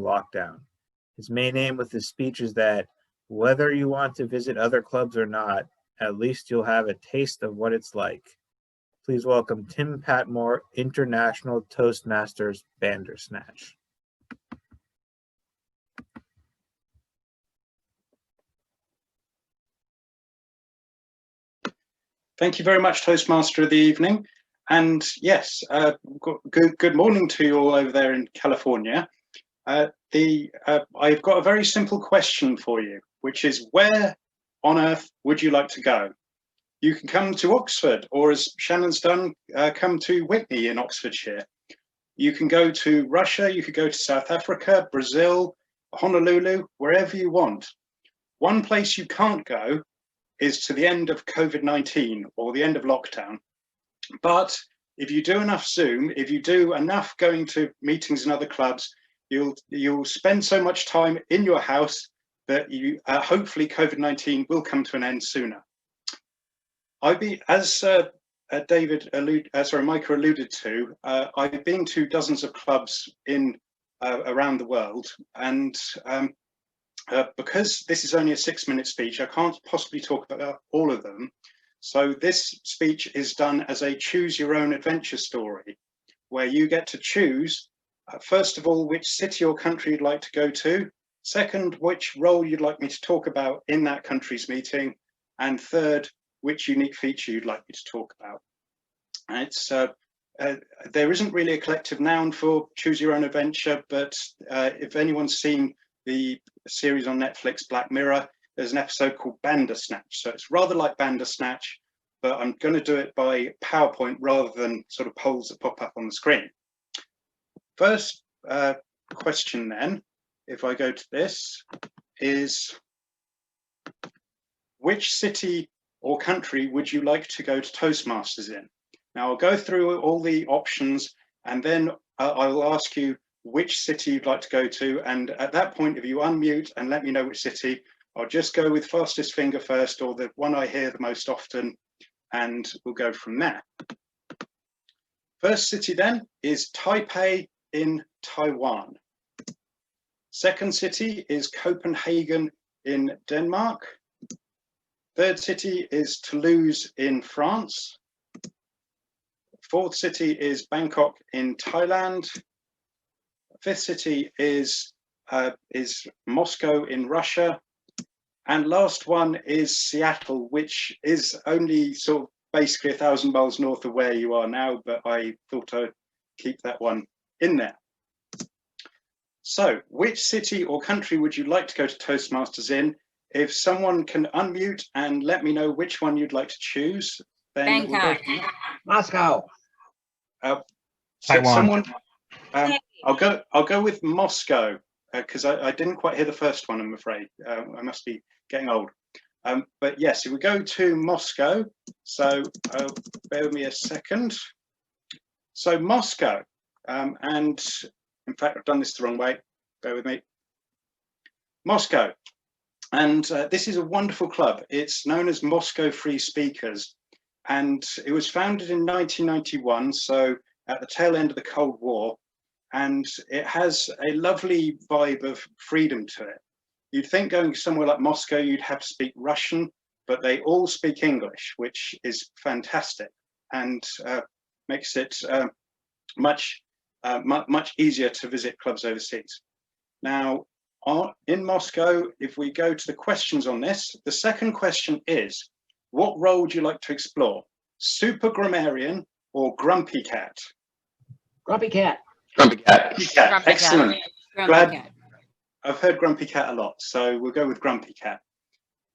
lockdown. His main aim with his speech is that whether you want to visit other clubs or not, at least you'll have a taste of what it's like. Please welcome Tim Patmore, International Toastmasters Bandersnatch. Thank you very much, Toastmaster of the evening. And yes, good morning to you all over there in California. I've got a very simple question for you, which is where on earth would you like to go? You can come to Oxford, or as Shannon's done, come to Whitney in Oxfordshire. You can go to Russia, you could go to South Africa, Brazil, Honolulu, wherever you want. One place you can't go is to the end of COVID-19 or the end of lockdown. But if you do enough Zoom, if you do enough going to meetings in other clubs, you'll spend so much time in your house that you hopefully COVID-19 will come to an end sooner. As Micah alluded to, I've been to dozens of clubs in around the world, and because this is only a 6-minute speech, I can't possibly talk about all of them. So this speech is done as a choose your own adventure story, where you get to choose, first of all, which city or country you'd like to go to, second, which role you'd like me to talk about in that country's meeting, and third, which unique feature you'd like me to talk about. And it's there isn't really a collective noun for choose your own adventure, but if anyone's seen the series on Netflix, Black Mirror, there's an episode called Bandersnatch. So it's rather like Bandersnatch, but I'm going to do it by PowerPoint rather than sort of polls that pop up on the screen. First question then, if I go to this, is which city or country would you like to go to Toastmasters in? Now I'll go through all the options and then I will ask you which city you'd like to go to, and at that point, if you unmute and let me know which city, I'll just go with fastest finger first, or the one I hear the most often, and we'll go from there. First city then is Taipei in Taiwan. Second city is Copenhagen in Denmark. Third city is Toulouse in France. Fourth city is Bangkok in Thailand. Fifth city is Moscow in Russia. And last one is Seattle, which is only sort of basically 1,000 miles north of where you are now, but I thought I'd keep that one in there. So which city or country would you like to go to Toastmasters in? If someone can unmute and let me know which one you'd like to choose, then Bangkok. we'll go. Moscow. Someone, I'll go with Moscow because I didn't quite hear the first one, I'm afraid. I must be getting old. But yes, if we go to Moscow, so bear with me a second. So Moscow, and in fact, I've done this the wrong way. Bear with me. Moscow. And this is a wonderful club. It's known as Moscow Free Speakers. And it was founded in 1991, so at the tail end of the Cold War. And it has a lovely vibe of freedom to it. You'd think going somewhere like Moscow, you'd have to speak Russian, but they all speak English, which is fantastic and makes it much easier to visit clubs overseas. Now, in Moscow, if we go to the questions on this, the second question is, what role would you like to explore? Super grammarian or grumpy cat? Grumpy cat. Grumpy cat. Grumpy Excellent. cat. Grumpy Glad. cat. I've heard grumpy cat a lot, so we'll go with grumpy cat.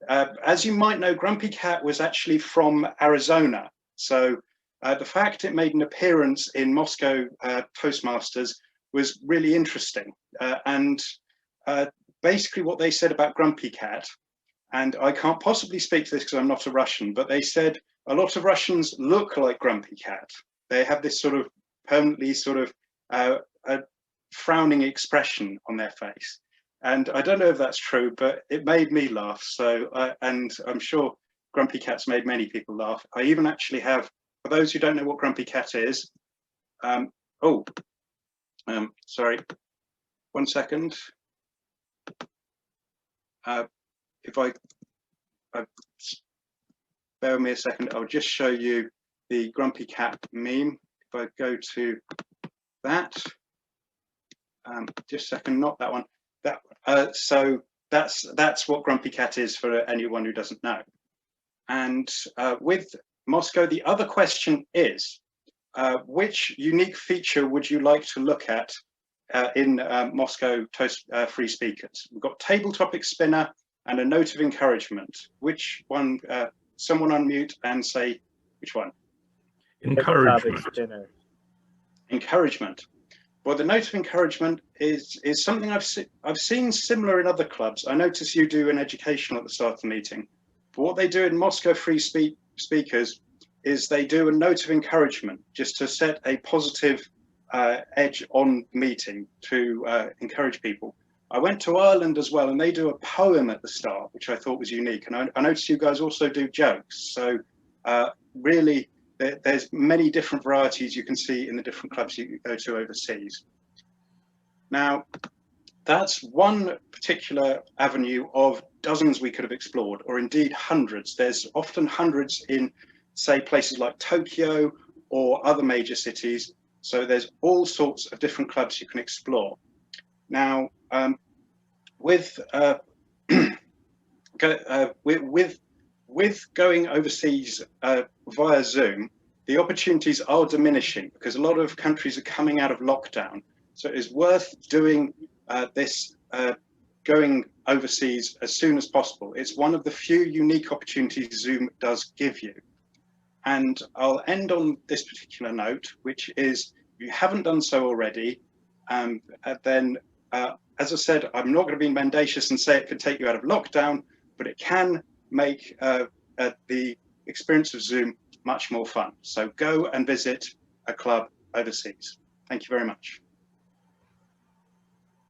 As you might know, grumpy cat was actually from Arizona. So the fact it made an appearance in Moscow Toastmasters was really interesting. And basically what they said about grumpy cat, and I can't possibly speak to this because I'm not a Russian, but they said a lot of Russians look like grumpy cat. They have this sort of permanently sort of a frowning expression on their face. And I don't know if that's true, but it made me laugh. So, and I'm sure grumpy cat's made many people laugh. I even actually have, for those who don't know what grumpy cat is, sorry. 1 second. If I bear with me a second, I'll just show you the Grumpy Cat meme. If I go to that, just a second, not that one. That so that's what Grumpy Cat is for anyone who doesn't know. And with Moscow, the other question is, which unique feature would you like to look at in Moscow Toast Free Speakers? We've got table topic spinner and a note of encouragement. Which one? Someone unmute and say which one. Encouragement. Spinner. Encouragement. Well, the note of encouragement is something I've seen similar in other clubs. I notice you do an educational at the start of the meeting. But what they do in Moscow Free Speakers is they do a note of encouragement just to set a positive edge on the meeting to encourage people. I went to Ireland as well, and they do a poem at the start, which I thought was unique. And I noticed you guys also do jokes. So really, there's many different varieties you can see in the different clubs you go to overseas. Now, that's one particular avenue of dozens we could have explored, or indeed hundreds. There's often hundreds in, say, places like Tokyo or other major cities. So there's all sorts of different clubs you can explore. Now, with going overseas via Zoom, the opportunities are diminishing because a lot of countries are coming out of lockdown. So it is worth doing going overseas as soon as possible. It's one of the few unique opportunities Zoom does give you. And I'll end on this particular note, which is, if you haven't done so already, then as I said, I'm not going to be mendacious and say it can take you out of lockdown, but it can make the experience of Zoom much more fun. So go and visit a club overseas. Thank you very much.